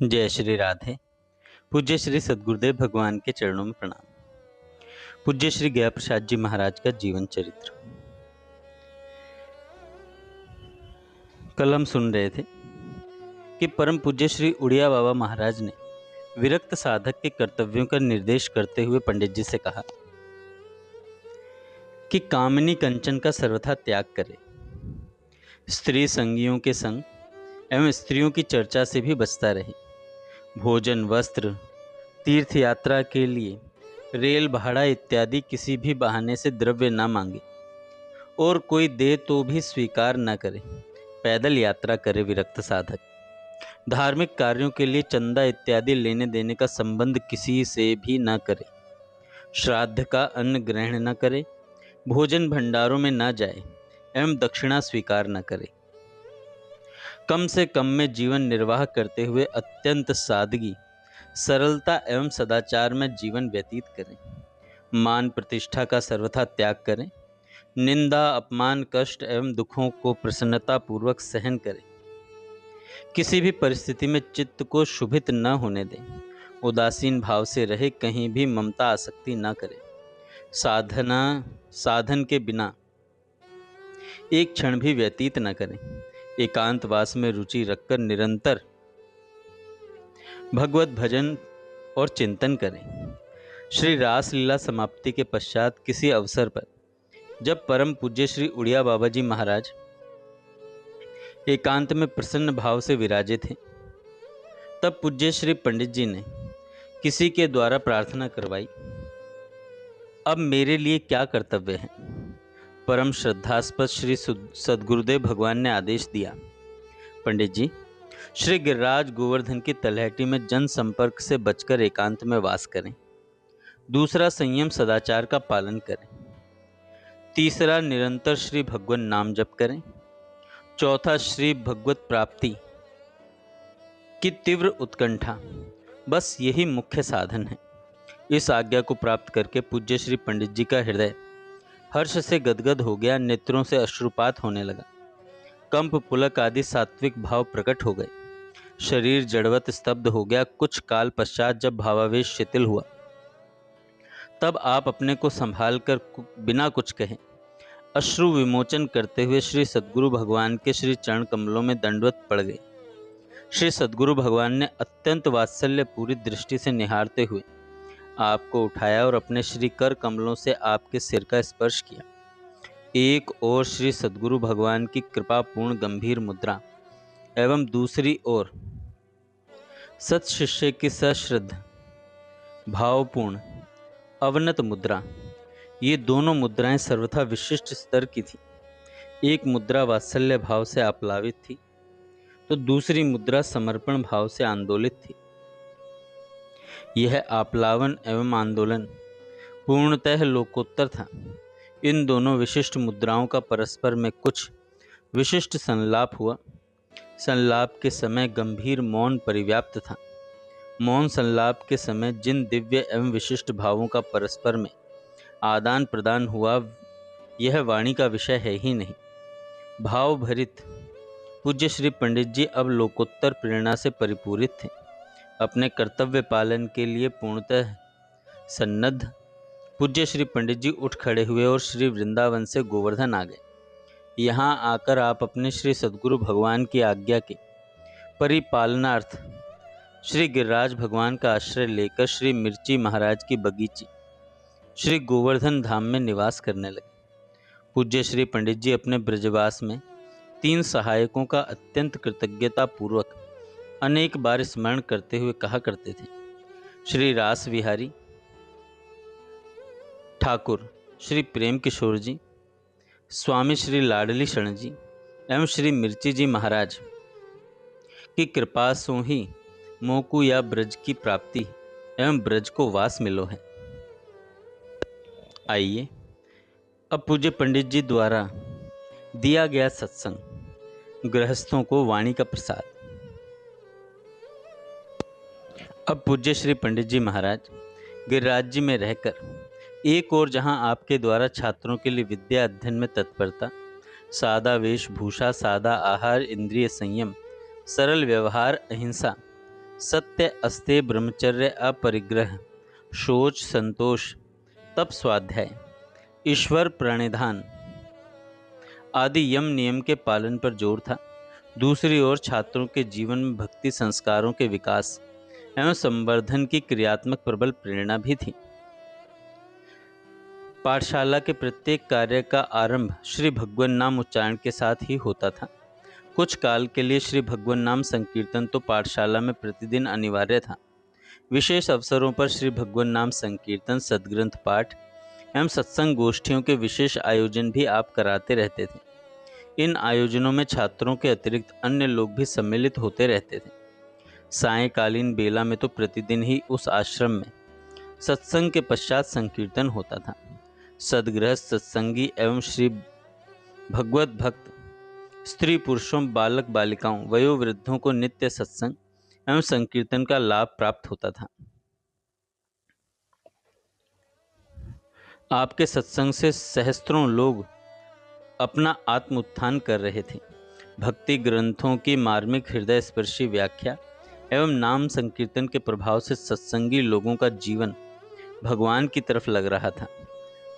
जय श्री राधे। पूज्य श्री सद्गुरुदेव भगवान के चरणों में प्रणाम। पूज्य श्री गया प्रसाद जी महाराज का जीवन चरित्र। कल हम सुन रहे थे कि परम पूज्य श्री उड़िया बाबा महाराज ने विरक्त साधक के कर्तव्यों का निर्देश करते हुए पंडित जी से कहा कि कामिनी कंचन का सर्वथा त्याग करे, स्त्री संगियों के संग एवं स्त्रियों की चर्चा से भी बचता रहे, भोजन, वस्त्र, तीर्थ यात्रा के लिए रेल भाड़ा इत्यादि किसी भी बहाने से द्रव्य न मांगे और कोई दे तो भी स्वीकार न करे, पैदल यात्रा करे विरक्त साधक। धार्मिक कार्यों के लिए चंदा इत्यादि लेने देने का संबंध किसी से भी न करे, श्राद्ध का अन्न ग्रहण न करे, भोजन भंडारों में न जाए एवं दक्षिणा स्वीकार न करे। कम से कम में जीवन निर्वाह करते हुए अत्यंत सादगी, सरलता एवं सदाचार में जीवन व्यतीत करें। मान प्रतिष्ठा का सर्वथा त्याग करें, निंदा, अपमान, कष्ट एवं दुखों को प्रसन्नता पूर्वक सहन करें। किसी भी परिस्थिति में चित्त को शुभित न होने दें, उदासीन भाव से रहे, कहीं भी ममता आसक्ति न करें। साधन के बिना एक क्षण भी व्यतीत न करें। एकांतवास में रुचि रखकर निरंतर भगवत भजन और चिंतन करें। श्री रास लीला समाप्ति के पश्चात किसी अवसर पर जब परम पूज्य श्री उड़िया बाबा जी महाराज एकांत में प्रसन्न भाव से विराजे थे, तब पूज्य श्री पंडित जी ने किसी के द्वारा प्रार्थना करवाई, अब मेरे लिए क्या कर्तव्य है। परम श्रद्धास्पद श्री सद्गुरुदेव भगवान ने आदेश दिया, पंडित जी, श्री गिरिराज गोवर्धन की तलहटी में जन संपर्क से बचकर एकांत में वास करें। दूसरा, संयम सदाचार का पालन करें। तीसरा, निरंतर श्री भगवान नाम जप करें। चौथा, श्री भगवत प्राप्ति की तीव्र उत्कंठा, बस यही मुख्य साधन है। इस आज्ञा को प्राप्त करके पूज्य श्री पंडित जी का हृदय हर्ष से गदगद हो गया, नेत्रों से अश्रुपात होने लगा, कंप पुलक आदि सात्विक भाव प्रकट हो गए, शरीर जड़वत स्तब्ध हो गया। कुछ काल पश्चात जब भावावेश शिथिल हुआ, तब आप अपने को संभाल कर बिना कुछ कहे अश्रु विमोचन करते हुए श्री सद्गुरु भगवान के श्री चरण कमलों में दंडवत पड़ गए। श्री सद्गुरु भगवान ने अत्यंत वात्सल्य पूरी दृष्टि से निहारते हुए आपको उठाया और अपने श्री कर कमलों से आपके सिर का स्पर्श किया। एक ओर श्री सद्गुरु भगवान की कृपापूर्ण गंभीर मुद्रा एवं दूसरी ओर सत शिष्य की सश्रद्ध भावपूर्ण अवनत मुद्रा, ये दोनों मुद्राएं सर्वथा विशिष्ट स्तर की थी। एक मुद्रा वात्सल्य भाव से आप्लावित थी, तो दूसरी मुद्रा समर्पण भाव से आंदोलित थी। यह आप्लावन एवं आंदोलन पूर्णतः लोकोत्तर था। इन दोनों विशिष्ट मुद्राओं का परस्पर में कुछ विशिष्ट संलाप हुआ। संलाप के समय गंभीर मौन परिव्याप्त था। मौन संलाप के समय जिन दिव्य एवं विशिष्ट भावों का परस्पर में आदान प्रदान हुआ, यह वाणी का विषय है ही नहीं। भाव भरित पूज्य श्री पंडित जी अब लोकोत्तर प्रेरणा से परिपूरित थे। अपने कर्तव्य पालन के लिए पूर्णतः सन्नद्ध पूज्य श्री पंडित जी उठ खड़े हुए और श्री वृंदावन से गोवर्धन आ गए। यहाँ आकर आप अपने श्री सद्गुरु भगवान की आज्ञा के परिपालनार्थ श्री गिरिराज भगवान का आश्रय लेकर श्री मिर्ची महाराज की बगीचे श्री गोवर्धन धाम में निवास करने लगे। पूज्य श्री पंडित जी अपने ब्रजवास में 3 सहायकों का अत्यंत कृतज्ञता पूर्वक अनेक बार स्मरण करते हुए कहा करते थे, श्री रास विहारी ठाकुर श्री प्रेम किशोर जी, स्वामी श्री लाडली शरण जी एवं श्री मिर्ची जी महाराज की कृपा से ही मोकू या ब्रज की प्राप्ति एवं ब्रज को वास मिलो है। आइए अब पूज्य पंडित जी द्वारा दिया गया सत्संग, गृहस्थों को वाणी का प्रसाद। अब पूज्य श्री पंडित जी महाराज गिरिराज जी में रहकर एक और जहां आपके द्वारा छात्रों के लिए विद्या अध्ययन में तत्परता, सादा वेशभूषा, सादा आहार, इंद्रिय संयम, सरल व्यवहार, अहिंसा, सत्य अस्ते ब्रह्मचर्य अपरिग्रह शोच संतोष तप स्वाध्याय ईश्वर प्रणिधान आदि यम नियम के पालन पर जोर था। दूसरी ओर छात्रों के जीवन में भक्ति संस्कारों के विकास एवं संवर्धन की क्रियात्मक प्रबल प्रेरणा भी थी। पाठशाला के प्रत्येक कार्य का आरंभ श्री भगवान नाम उच्चारण के साथ ही होता था। कुछ काल के लिए श्री भगवान नाम संकीर्तन तो पाठशाला में प्रतिदिन अनिवार्य था। विशेष अवसरों पर श्री भगवान नाम संकीर्तन, सद्ग्रंथ पाठ एवं सत्संग गोष्ठियों के विशेष आयोजन भी आप कराते रहते थे। इन आयोजनों में छात्रों के अतिरिक्त अन्य लोग भी सम्मिलित होते रहते थे। सायंकालीन बेला में तो प्रतिदिन ही उस आश्रम में सत्संग के पश्चात संकीर्तन होता था। सदगृहस्थ, सत्संगी एवं श्री भगवत भक्त स्त्री पुरुषों, बालक बालिकाओं, वयोवृद्धों को नित्य सत्संग एवं संकीर्तन का लाभ प्राप्त होता था। आपके सत्संग से सहस्त्रों लोग अपना आत्म उत्थान कर रहे थे। भक्ति ग्रंथों की मार्मिक हृदय स्पर्शी व्याख्या एवं नाम संकीर्तन के प्रभाव से सत्संगी लोगों का जीवन भगवान की तरफ लग रहा था।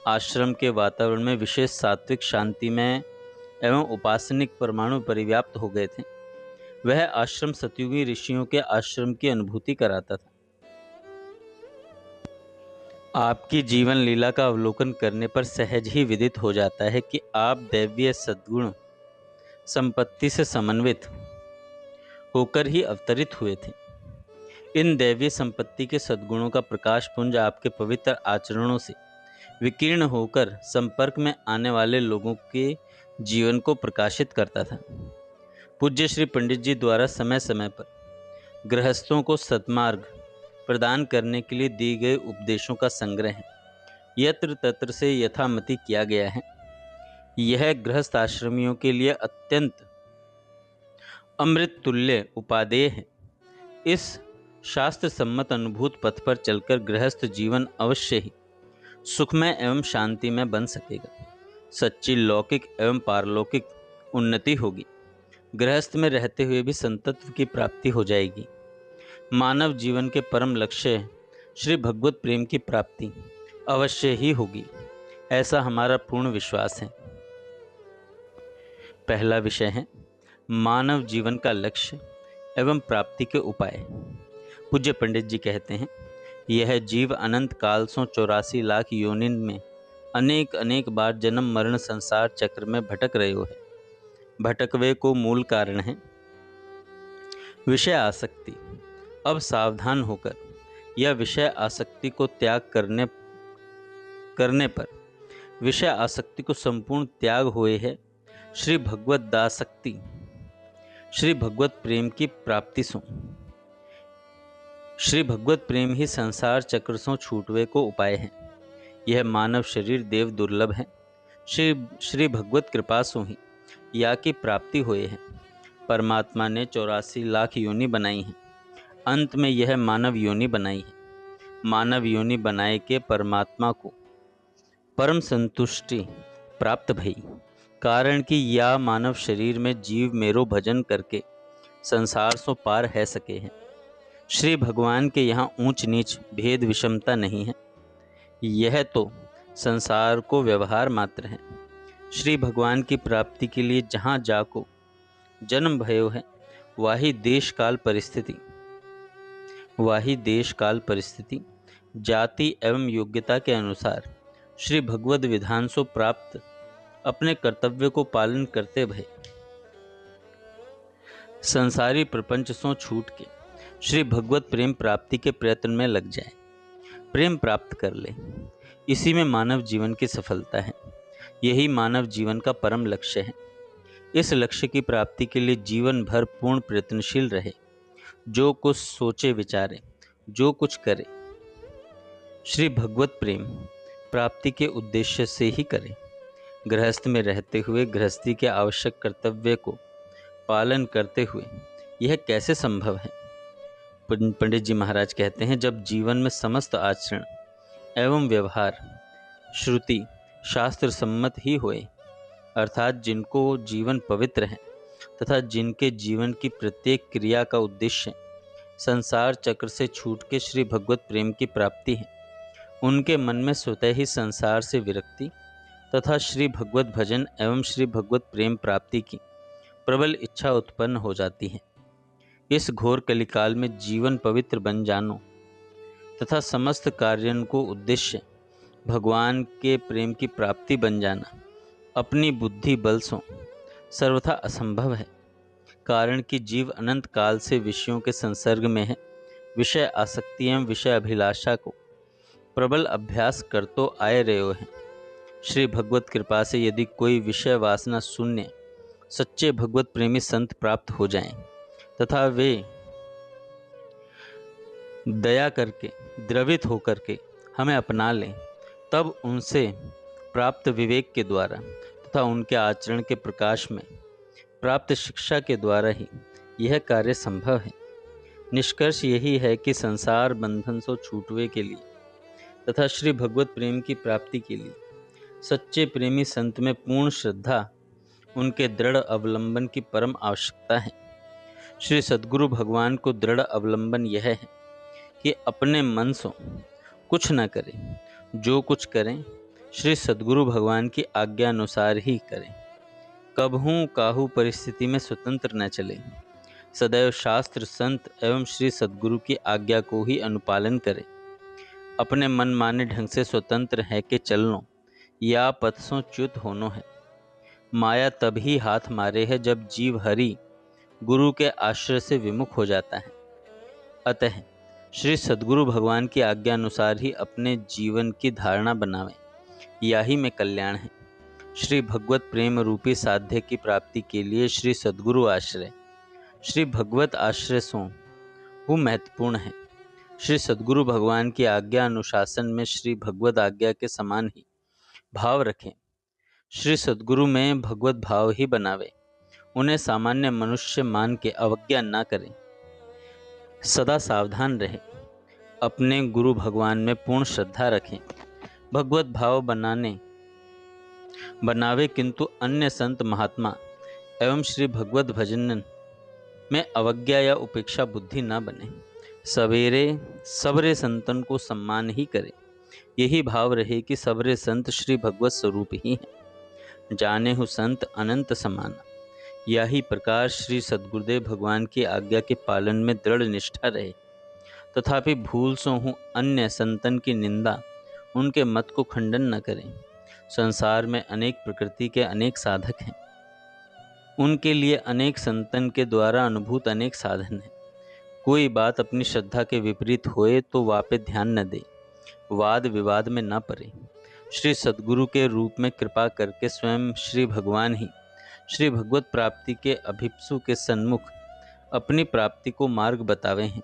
आश्रम के वातावरण में विशेष सात्विक, शांतिमय एवं उपासनिक परमाणु परिव्याप्त हो गए थे। वह आश्रम सतयुगी ऋषियों के आश्रम की अनुभूति कराता था। आपकी जीवन लीला का अवलोकन करने पर सहज ही विदित हो जाता है कि आप दैवीय सद्गुण संपत्ति से समन्वित होकर ही अवतरित हुए थे। इन दैवीय संपत्ति के सद्गुणों का प्रकाश पुंज आपके पवित्र आचरणों से विकीर्ण होकर संपर्क में आने वाले लोगों के जीवन को प्रकाशित करता था। पूज्य श्री पंडित जी द्वारा समय समय पर गृहस्थों को सद्मार्ग प्रदान करने के लिए दिए गए उपदेशों का संग्रह यत्र तत्र से यथामति किया गया है। यह गृहस्थ आश्रमियों के लिए अत्यंत अमृत तुल्य उपादेय है। इस शास्त्र सम्मत अनुभूत पथ पर चलकर गृहस्थ जीवन अवश्य ही सुखमय एवं शांतिमय बन सकेगा। सच्ची लौकिक एवं पारलौकिक उन्नति होगी। गृहस्थ में रहते हुए भी संतत्व की प्राप्ति हो जाएगी। मानव जीवन के परम लक्ष्य श्री भगवत प्रेम की प्राप्ति अवश्य ही होगी, ऐसा हमारा पूर्ण विश्वास है। पहला विषय है मानव जीवन का लक्ष्य एवं प्राप्ति के उपाय। पूज्य पंडित जी कहते हैं, यह जीव अनंत काल सो 84 लाख योनिन में अनेक अनेक बार जन्म मरण संसार चक्र में भटक रहे हो है। भटकवे को मूल कारण है विषय आसक्ति। अब सावधान होकर यह विषय आसक्ति को त्याग करने पर विषय आसक्ति को संपूर्ण त्याग हुए है श्री भगवत दासक्ति, श्री भगवत प्रेम की प्राप्ति सो। श्री भगवत प्रेम ही संसार चक्र सो छूटवे को उपाय है। यह मानव शरीर देव दुर्लभ है। श्री भगवत कृपा सो ही या की प्राप्ति हुए है। परमात्मा ने 84 लाख योनि बनाई है। अंत में यह मानव योनि बनाई है। मानव योनि बनाए के परमात्मा को परम संतुष्टि प्राप्त भई, कारण कि या मानव शरीर में जीव मेरो भजन करके संसार सो पार है सके हैं। श्री भगवान के यहाँ ऊंच नीच भेद विषमता नहीं है। यह तो संसार को व्यवहार मात्र है। श्री भगवान की प्राप्ति के लिए जहाँ जाको जन्म भयो है, वाही देश काल परिस्थिति जाति एवं योग्यता के अनुसार श्री भगवद विधान सो प्राप्त अपने कर्तव्य को पालन करते भय संसारी प्रपंच सो छूट के श्री भगवत प्रेम प्राप्ति के प्रयत्न में लग जाए। प्रेम प्राप्त कर ले, इसी में मानव जीवन की सफलता है। यही मानव जीवन का परम लक्ष्य है। इस लक्ष्य की प्राप्ति के लिए जीवन भर पूर्ण प्रयत्नशील रहे। जो कुछ सोचे विचारे, जो कुछ करे, श्री भगवत प्रेम प्राप्ति के उद्देश्य से ही करे। गृहस्थ में रहते हुए गृहस्थी के आवश्यक कर्तव्य को पालन करते हुए यह कैसे संभव है? पंडित जी महाराज कहते हैं, जब जीवन में समस्त आचरण एवं व्यवहार श्रुति शास्त्र सम्मत ही होए, अर्थात जिनको जीवन पवित्र है तथा जिनके जीवन की प्रत्येक क्रिया का उद्देश्य संसार चक्र से छूट के श्री भगवत प्रेम की प्राप्ति है। उनके मन में स्वतः ही संसार से विरक्ति तथा श्री भगवत भजन एवं श्री भगवत प्रेम प्राप्ति की प्रबल इच्छा उत्पन्न हो जाती है। इस घोर कलिकाल में जीवन पवित्र बन जानो तथा समस्त कार्यों को उद्देश्य भगवान के प्रेम की प्राप्ति बन जाना अपनी बुद्धि बल से सर्वथा असंभव है। कारण कि जीव अनंत काल से विषयों के संसर्ग में है। विषय आसक्ति एवं विषय अभिलाषा को प्रबल अभ्यास कर तो आए रहे हैं। श्री भगवत कृपा से यदि कोई विषय वासना शून्य सच्चे भगवत प्रेमी संत प्राप्त हो जाएं तथा वे दया करके द्रवित होकर के हमें अपना लें, तब उनसे प्राप्त विवेक के द्वारा तथा उनके आचरण के प्रकाश में प्राप्त शिक्षा के द्वारा ही यह कार्य संभव है। निष्कर्ष यही है कि संसार बंधन से छूटने के लिए तथा श्री भगवत प्रेम की प्राप्ति के लिए सच्चे प्रेमी संत में पूर्ण श्रद्धा, उनके दृढ़ अवलंबन की परम आवश्यकता है। श्री सद्गुरु भगवान को दृढ़ अवलंबन यह है कि अपने मन से कुछ न करें, जो कुछ करें श्री सद्गुरु भगवान की आज्ञा अनुसार ही करें। कबहू काहू परिस्थिति में स्वतंत्र न चले, सदैव शास्त्र संत एवं श्री सद्गुरु की आज्ञा को ही अनुपालन करें। अपने मन माने ढंग से स्वतंत्र है कि चलनो या पथ सो च्युत होनो है। माया तभी हाथ मारे है जब जीव हरि गुरु के आश्रय से विमुख हो जाता है। अतः श्री सद्गुरु भगवान की आज्ञा अनुसार ही अपने जीवन की धारणा बनावें, यही में कल्याण है। श्री भगवत प्रेम रूपी साध्य की प्राप्ति के लिए श्री सद्गुरु आश्रय, श्री भगवत आश्रय सो वो महत्वपूर्ण है। श्री सद्गुरु भगवान की आज्ञा अनुशासन में श्री भगवत आज्ञा के समान ही भाव रखें। श्री सद्गुरु में भगवत भाव ही बनावे। उन्हें सामान्य मनुष्य मान के अवज्ञा ना करें। सदा सावधान रहे, अपने गुरु भगवान में पूर्ण श्रद्धा रखें। भगवत भाव बनावे, किंतु अन्य संत महात्मा एवं श्री भगवत भजन में अवज्ञा या उपेक्षा बुद्धि न बने। सबरे संतन को सम्मान ही करे। यही भाव रहे कि सबरे संत श्री भगवत स्वरूप ही हैं। जाने हु संत अनंत समाना। यही प्रकार श्री सद्गुरुदेव भगवान की आज्ञा के पालन में दृढ़ निष्ठा रहे। तथापि भूल सो हूँ अन्य संतन की निंदा, उनके मत को खंडन न करें। संसार में अनेक प्रकृति के अनेक साधक हैं, उनके लिए अनेक संतन के द्वारा अनुभूत अनेक साधन हैं। कोई बात अपनी श्रद्धा के विपरीत होए तो वापे ध्यान न दे, वाद विवाद में न पड़े। श्री सद्गुरु के रूप में कृपा करके स्वयं श्री भगवान ही श्री भगवत प्राप्ति के अभिप्सु के सन्मुख अपनी प्राप्ति को मार्ग बतावे हैं।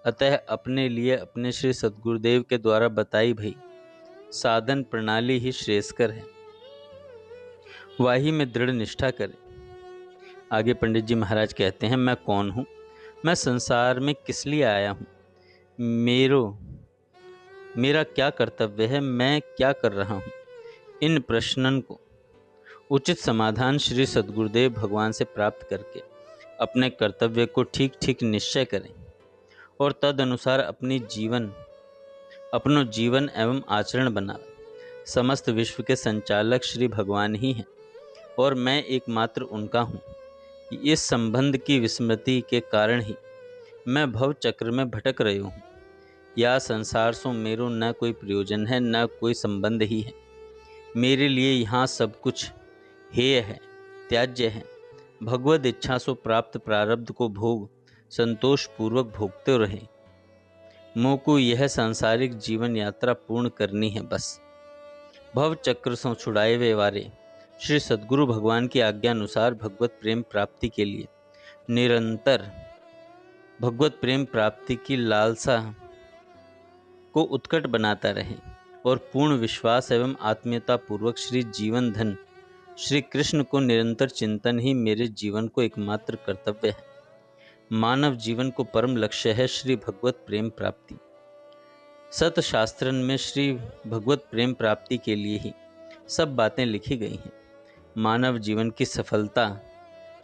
अतः अपने लिए अपने श्री सद्गुरुदेव के द्वारा बताई भई साधन प्रणाली ही श्रेयस्कर है, वाही में दृढ़ निष्ठा करें। आगे पंडित जी महाराज कहते हैं, मैं कौन हूँ, मैं संसार में किस लिए आया हूँ, मेरा क्या कर्तव्य है, मैं क्या कर रहा हूँ। इन प्रश्नों को उचित समाधान श्री सद्गुरुदेव भगवान से प्राप्त करके अपने कर्तव्य को ठीक ठीक निश्चय करें और तद अनुसार अपनो जीवन एवं आचरण बनावे। समस्त विश्व के संचालक श्री भगवान ही हैं और मैं एकमात्र उनका हूँ। इस संबंध की विस्मृति के कारण ही मैं भव चक्र में भटक रही हूँ। या संसार से मेरो न कोई प्रयोजन है, न कोई संबंध ही है। मेरे लिए यहाँ सब कुछ हेय है, त्याज्य है। भगवद इच्छा से प्राप्त प्रारब्ध को भोग संतोष पूर्वक भोगते रहे। मोह को यह सांसारिक जीवन यात्रा पूर्ण करनी है बस। भव चक्र से छुड़ाए वे वारे श्री सद्गुरु भगवान की आज्ञा अनुसार भगवत प्रेम प्राप्ति के लिए निरंतर भगवत प्रेम प्राप्ति की लालसा को उत्कट बनाता रहे और पूर्ण विश्वास एवं आत्मीयता पूर्वक श्री जीवन धन श्री कृष्ण को निरंतर चिंतन ही मेरे जीवन को एकमात्र कर्तव्य है। मानव जीवन को परम लक्ष्य है श्री भगवत प्रेम प्राप्ति। सत शास्त्रन में श्री भगवत प्रेम प्राप्ति के लिए ही सब बातें लिखी गई हैं। मानव जीवन की सफलता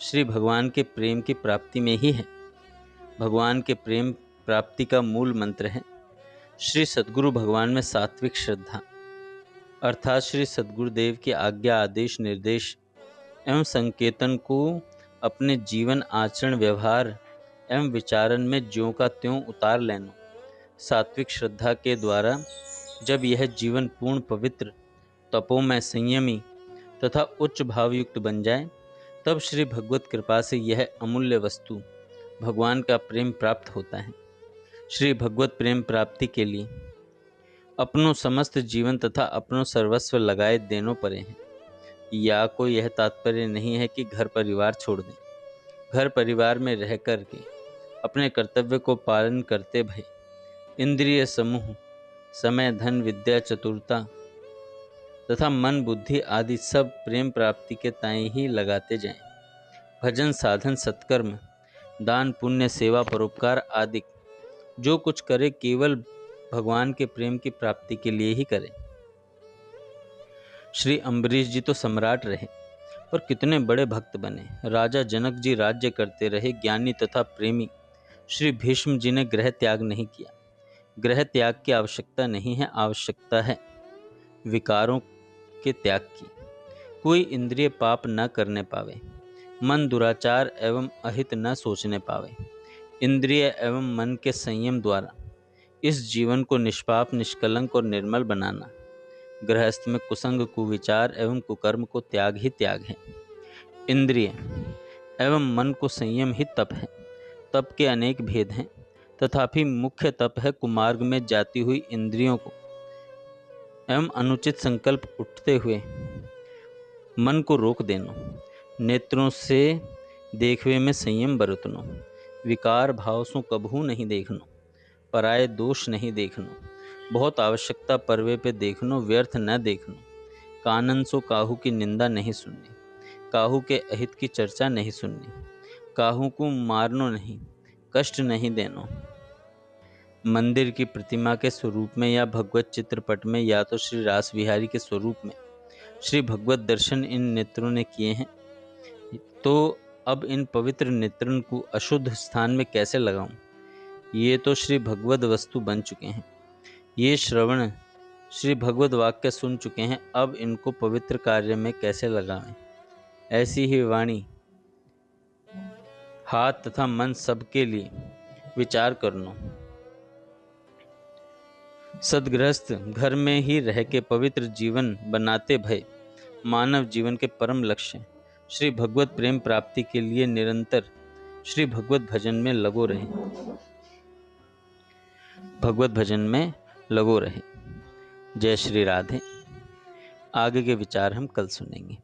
श्री भगवान के प्रेम की प्राप्ति में ही है। भगवान के प्रेम प्राप्ति का मूल मंत्र है। श्री सद्गुरु भगवान में सात्विक श्रद्धा अर्थात श्री सद्गुरुदेव की आज्ञा, आदेश, निर्देश एवं संकेतन को अपने जीवन, आचरण, व्यवहार एवं विचारण में ज्यों का त्यों उतार लेना। सात्विक श्रद्धा के द्वारा जब यह जीवन पूर्ण, पवित्र, तपोमय, संयमी तथा उच्च भावयुक्त बन जाए, तब श्री भगवत कृपा से यह अमूल्य वस्तु भगवान का प्रेम प्राप्त होता है। श्री भगवत प्रेम प्राप्ति के लिए अपनों समस्त जीवन तथा अपनों सर्वस्व लगाए देनों परे हैं। या कोई यह तात्पर्य नहीं है कि घर परिवार छोड़ दें। घर परिवार में रह कर के अपने कर्तव्य को पालन करते भय इंद्रिय समूह, समय, धन, विद्या, चतुरता तथा मन, बुद्धि आदि सब प्रेम प्राप्ति के ताएं ही लगाते जाएं। भजन, साधन, सत्कर्म, दान, पुण्य, सेवा, परोपकार आदि जो कुछ करे केवल भगवान के प्रेम की प्राप्ति के लिए ही करें। श्री अम्बरीश जी तो सम्राट रहे और कितने बड़े भक्त बने। राजा जनक जी राज्य करते रहे, ज्ञानी तथा प्रेमी। श्री भीष्म जी ने गृह त्याग नहीं किया। गृह त्याग की आवश्यकता नहीं है, आवश्यकता है विकारों के त्याग की। कोई इंद्रिय पाप न करने पावे, मन दुराचार एवं अहित न सोचने पावे। इंद्रिय एवं मन के संयम द्वारा इस जीवन को निष्पाप, निष्कलंक और निर्मल बनाना। गृहस्थ में कुसंग, कुविचार एवं कुकर्म को त्याग ही त्याग है। इंद्रिय एवं मन को संयम ही तप है। तप के अनेक भेद हैं, तथापि मुख्य तप है कुमार्ग में जाती हुई इंद्रियों को एवं अनुचित संकल्प उठते हुए मन को रोक देना। नेत्रों से देखवे में संयम बरतनो। विकार भाव सो कबहू नहीं देखनो। पराये दोष नहीं देखनो। बहुत आवश्यकता परवे पे देखनो, व्यर्थ न देखनो। कानन सो काहू की निंदा नहीं सुननी। काहू के अहित की चर्चा नहीं सुननी। काहू को मारनो नहीं, कष्ट नहीं देनो। मंदिर की प्रतिमा के स्वरूप में या भगवत चित्रपट में या तो श्री रास बिहारी के स्वरूप में श्री भगवत दर्शन इन नेत्रों ने किए हैं, तो अब इन पवित्र नेत्रों को अशुद्ध स्थान में कैसे लगाऊं? ये तो श्री भगवत वस्तु बन चुके हैं। ये श्रवण श्री भगवत वाक्य सुन चुके हैं, अब इनको पवित्र कार्य में कैसे लगाएं? ऐसी ही वाणी, हाथ तथा मन सबके लिए विचार करना। सद्गृहस्थ घर में ही रह के पवित्र जीवन बनाते भय मानव जीवन के परम लक्ष्य श्री भगवत प्रेम प्राप्ति के लिए निरंतर श्री भगवत भजन में लगो रहे। भगवत भजन में लगो रहे। जय श्री राधे। आगे के विचार हम कल सुनेंगे।